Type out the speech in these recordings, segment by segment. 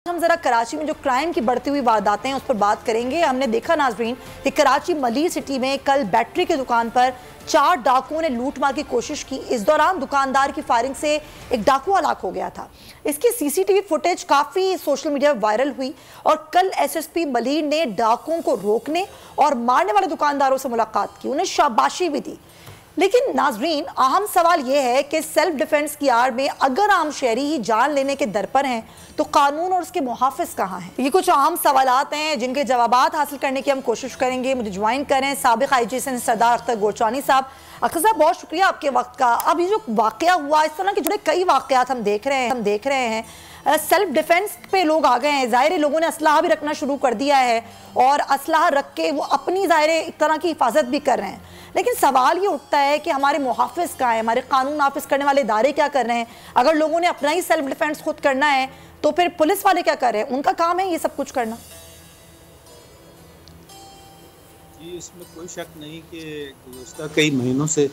हम जरा कराची में जो क्राइम की बढ़ती हुई वारदातें हैं उस पर बात करेंगे। हमने देखा नाजरीन कि कराची मलीर सिटी में कल बैटरी की दुकान पर 4 डाकुओं ने लूटमार की कोशिश की। इस दौरान दुकानदार की फायरिंग से एक डाकू हलाक हो गया था। इसकी सीसीटीवी फुटेज काफ़ी सोशल मीडिया पर वायरल हुई और कल एसएसपी मलीर ने डाकुओं को रोकने और मारने वाले दुकानदारों से मुलाकात की, उन्हें शाबाशी भी दी। लेकिन नाजरीन, अहम सवाल यह है कि सेल्फ डिफेंस की आड़ में अगर आम शहरी ही जान लेने के दर पर हैं तो कानून और उसके मुहाफिज कहाँ हैं? ये कुछ अहम सवालात हैं जिनके जवाबात हासिल करने की हम कोशिश करेंगे। मुझे ज्वाइन करें साबिक आईजी सरदार अख्तर गोरचानी साहब। अख्तर साहब, बहुत शुक्रिया आपके वक्त का। अब ये जो वाकया हुआ, इस तरह के जुड़े कई वाकयात हम देख रहे हैं। सेल्फ डिफेंस पे लोग आ गए हैं। ज़ाहिर लोगों ने असलाह भी रखना शुरू कर दिया है और असलाह रख के वो अपनी ज़ाहिर एक तरह की हिफाजत भी कर रहे हैं। लेकिन सवाल ये उठता है कि हमारे मुहाफिज कहाँ हैं, हमारे कानून नाफिज करने वाले इदारे क्या कर रहे हैं? अगर लोगों ने अपना ही सेल्फ डिफेंस खुद करना है तो फिर पुलिस वाले क्या कर रहे हैं? उनका काम है ये सब कुछ करना। जी, इसमें कोई शक नहीं कि गुज़श्ता कई महीनों से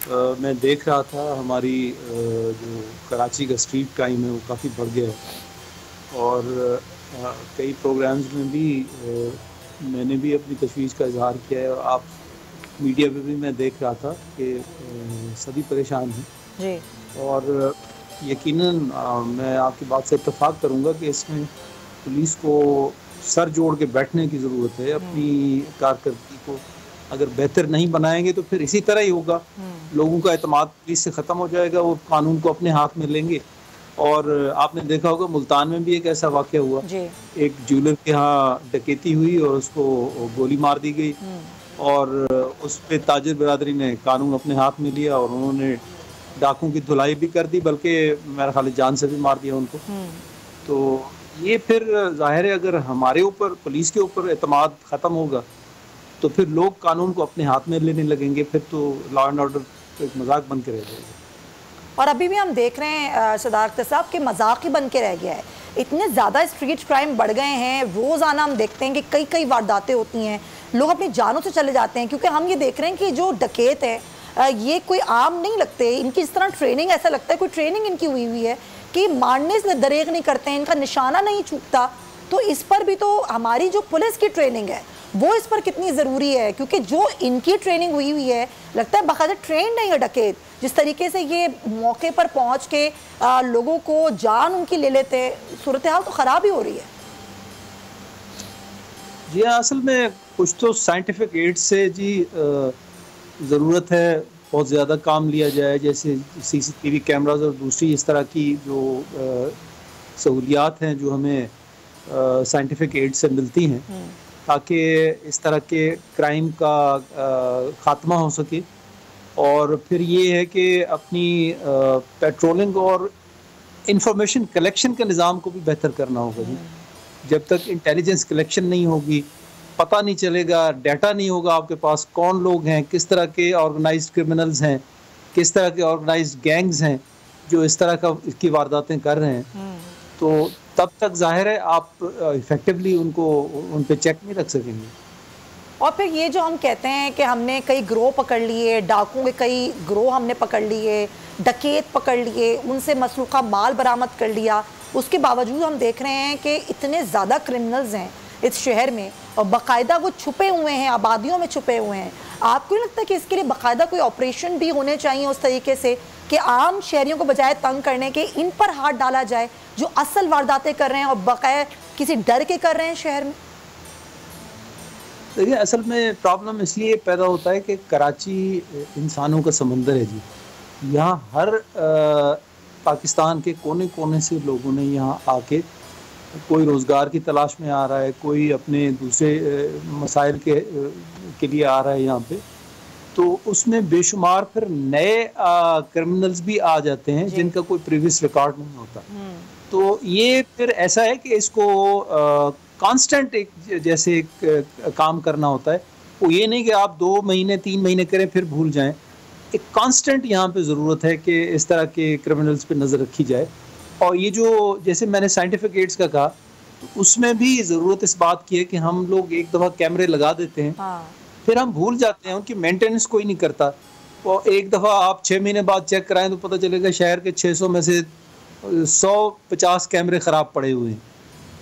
मैं देख रहा था हमारी जो कराची का स्ट्रीट क्राइम है वो काफ़ी बढ़ गया है और कई प्रोग्राम्स में भी मैंने भी अपनी तशवीश का इजहार किया है और आप मीडिया पे भी मैं देख रहा था कि सभी परेशान हैं जी। और यकीनन मैं आपकी बात से इत्तेफाक करूंगा कि इसमें पुलिस को सर जोड़ के बैठने की ज़रूरत है। अपनी कारकर्दगी को अगर बेहतर नहीं बनाएंगे तो फिर इसी तरह ही होगा। लोगों का एतमाद पुलिस से ख़त्म हो जाएगा, वो कानून को अपने हाथ में लेंगे। और आपने देखा होगा मुल्तान में भी एक ऐसा वाक़या हुआ, एक ज्वेलर के यहाँ डकैती हुई और उसको गोली मार दी गई और उस पे ताजिर बिरादरी ने कानून अपने हाथ में लिया और उन्होंने डाकुओं की धुलाई भी कर दी, बल्कि मेरा ख्याल जान से भी मार दिया उनको। तो ये फिर जाहिर है अगर हमारे ऊपर, पुलिस के ऊपर एतमाद ख़त्म होगा तो फिर लोग कानून को अपने हाथ में लेने लगेंगे, फिर तो लॉ एंड ऑर्डर एक मजाक बन के रह जाएगा। और अभी भी हम देख रहे हैं सरदार अख्तर साहब के मजाक ही बन के रह गया है। इतने ज़्यादा स्ट्रीट क्राइम बढ़ गए हैं, रोज़ाना हम देखते हैं कि कई वारदातें होती हैं, लोग अपनी जानों से चले जाते हैं। क्योंकि हम ये देख रहे हैं कि जो डकैत है ये कोई आम नहीं लगते, इनकी इस तरह ट्रेनिंग, ऐसा लगता है कोई ट्रेनिंग इनकी हुई है कि मारने से दरेग नहीं करते हैं, इनका निशाना नहीं चूकता। तो इस पर भी तो हमारी जो पुलिस की ट्रेनिंग है वो इस पर कितनी ज़रूरी है, क्योंकि जो इनकी ट्रेनिंग हुई है लगता है बाकायदा ट्रेंड नहीं है डकैत। जिस तरीके से ये मौके पर पहुंच के लोगों को जान उनकी ले लेते हैं, सूरत हाल तो ख़राब ही हो रही है। जी, असल में कुछ तो साइंटिफिक एड से जी ज़रूरत है बहुत ज़्यादा काम लिया जाए, जैसे सीसीटीवी कैमराज और दूसरी इस तरह की जो सहूलियात हैं जो हमें साइंटिफिक एड से मिलती हैं, ताकि इस तरह के क्राइम का ख़ात्मा हो सके। और फिर ये है कि अपनी पेट्रोलिंग और इंफॉर्मेशन कलेक्शन के निज़ाम को भी बेहतर करना होगा जी। जब तक इंटेलिजेंस कलेक्शन नहीं होगी, पता नहीं चलेगा, डाटा नहीं होगा आपके पास कौन लोग हैं, किस तरह के ऑर्गेनाइज्ड क्रिमिनल्स हैं, किस तरह के ऑर्गेनाइज्ड गैंग्स हैं जो इस तरह का इसकी वारदातें कर रहे हैं, तो तब तक जाहिर है आप इफेक्टिवली उन पे चेक नहीं रख सकेंगे। और फिर ये जो हम कहते हैं कि हमने कई गिरोह पकड़ लिए, डाकुओं के कई गिरोह हमने पकड़ लिए, डकैत पकड़ लिए, उनसे मसरूक़ा माल बरामद कर लिया, उसके बावजूद हम देख रहे हैं कि इतने ज़्यादा क्रिमिनल्स हैं इस शहर में और बाकायदा वो छुपे हुए हैं, आबादियों में छुपे हुए हैं। आपको नहीं लगता कि इसके लिए बाकायदा कोई ऑपरेशन भी होने चाहिए उस तरीके से कि आम शहरियों को बजाय तंग करने के इन पर हाथ डाला जाए जो असल वारदातें कर रहे हैं और बकाया किसी डर के कर रहे हैं शहर में? देखिए, असल में प्रॉब्लम इसलिए पैदा होता है कि कराची इंसानों का समंदर है जी। यहाँ हर पाकिस्तान के कोने कोने से लोगों ने यहाँ आके कोई रोज़गार की तलाश में आ रहा है, कोई अपने दूसरे मसाइल के लिए आ रहा है यहाँ पे, तो उसमें बेशुमार फिर नए क्रिमिनल्स भी आ जाते हैं जिनका कोई प्रीवियस रिकॉर्ड नहीं होता। तो ये फिर ऐसा है कि इसको कांस्टेंट एक जैसे एक काम करना होता है। वो ये नहीं कि आप 2 महीने 3 महीने करें फिर भूल जाएं। एक कांस्टेंट यहाँ पे ज़रूरत है कि इस तरह के क्रिमिनल्स पे नज़र रखी जाए। और ये जो जैसे मैंने साइंटिफिक एड्स का कहा, तो उसमें भी ज़रूरत इस बात की है कि हम लोग एक दफ़ा कैमरे लगा देते हैं, फिर हम भूल जाते हैं, उनकी मेंटेनेंस कोई नहीं करता। और एक दफ़ा आप 6 महीने बाद चेक कराएं तो पता चलेगा शहर के 600 में से 150 कैमरे ख़राब पड़े हुए हैं।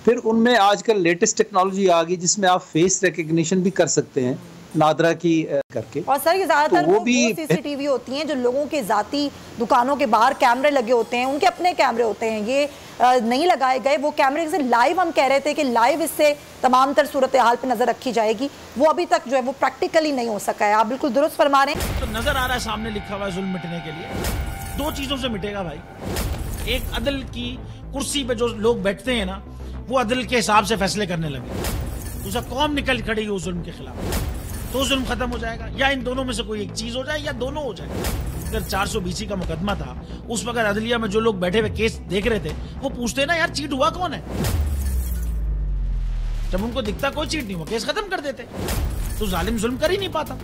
फिर उनमें आजकल लेटेस्ट टेक्नोलॉजी आ गई जिसमें आप फेस रिकग्निशन भी कर सकते हैं नादरा की करके। और सर ये ज्यादातर तो वो भी सीसीटीवी होती हैं जो लोगों के जाती दुकानों के बाहर कैमरे लगे होते हैं, उनके अपने कैमरे होते हैं, ये नहीं लगाए गए वो कैमरे से लाइव। हम कह रहे थे कि लाइव इससे तमाम तर सूरत हाल पे नजर रखी जाएगी, वो अभी तक जो है वो प्रैक्टिकली नहीं हो सका है। आप बिल्कुल दुरुस्त फरमा रहे हैं। तो नजर आ रहा है सामने लिखा हुआ है जुल्म मिटने के लिए, दो चीजों से मिटेगा भाई। एक अदल की कुर्सी पे जो लोग बैठते हैं ना, वो अदल के हिसाब से फैसले करने लगे, दूसरा कौम निकल खड़ी उस जुल्म के खिलाफ, तो जुल्म खत्म हो जाएगा। या इन दोनों में से कोई एक चीज हो जाए या दोनों हो जाए। अगर 420 का मुकदमा था, उस वक्त अदलिया में जो लोग बैठे हुए केस देख रहे थे वो पूछते ना यार चीट हुआ कौन है, जब उनको दिखता कोई चीट नहीं हुआ केस खत्म कर देते। तो जालिम जुल्म कर ही नहीं पाता।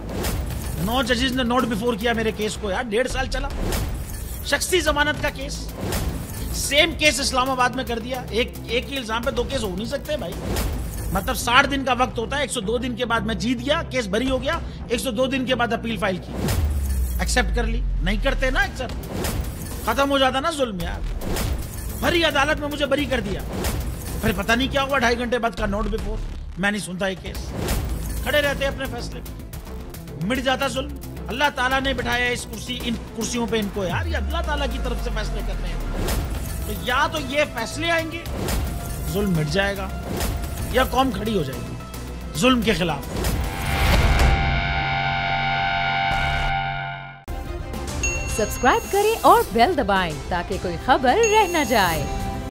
9 जजेस ने नोट बिफोर किया मेरे केस को यार, 1.5 साल चला। शख्सी जमानत का केस, सेम केस इस्लामाबाद में कर दिया। एक ही इल्जाम पे 2 केस हो नहीं सकते भाई। मतलब 60 दिन का वक्त होता है, 102 दिन के बाद मैं जीत गया, केस भरी हो गया, 102 दिन के बाद अपील फाइल की, एक्सेप्ट कर ली। नहीं करते ना एक्सेप्ट, खत्म हो जाता ना जुल्म यार। भरी अदालत में मुझे बरी कर दिया, फिर पता नहीं क्या हुआ 2.5 घंटे बाद का नोट बिफोर, मैं नहीं सुनता ये केस, खड़े रहते अपने फैसले पे, मिट जाता जुल्म। अल्लाह ताला ने बिठाया इन कुर्सियों पे इनको यार, ये अल्लाह ताला की तरफ से फैसले करने हैं। तो या तो ये फैसले आएंगे, जुल्म मिट जाएगा, या कौम खड़ी हो जाएगी जुल्म के खिलाफ। सब्सक्राइब करें और बेल दबाएं ताकि कोई खबर रह न जाए।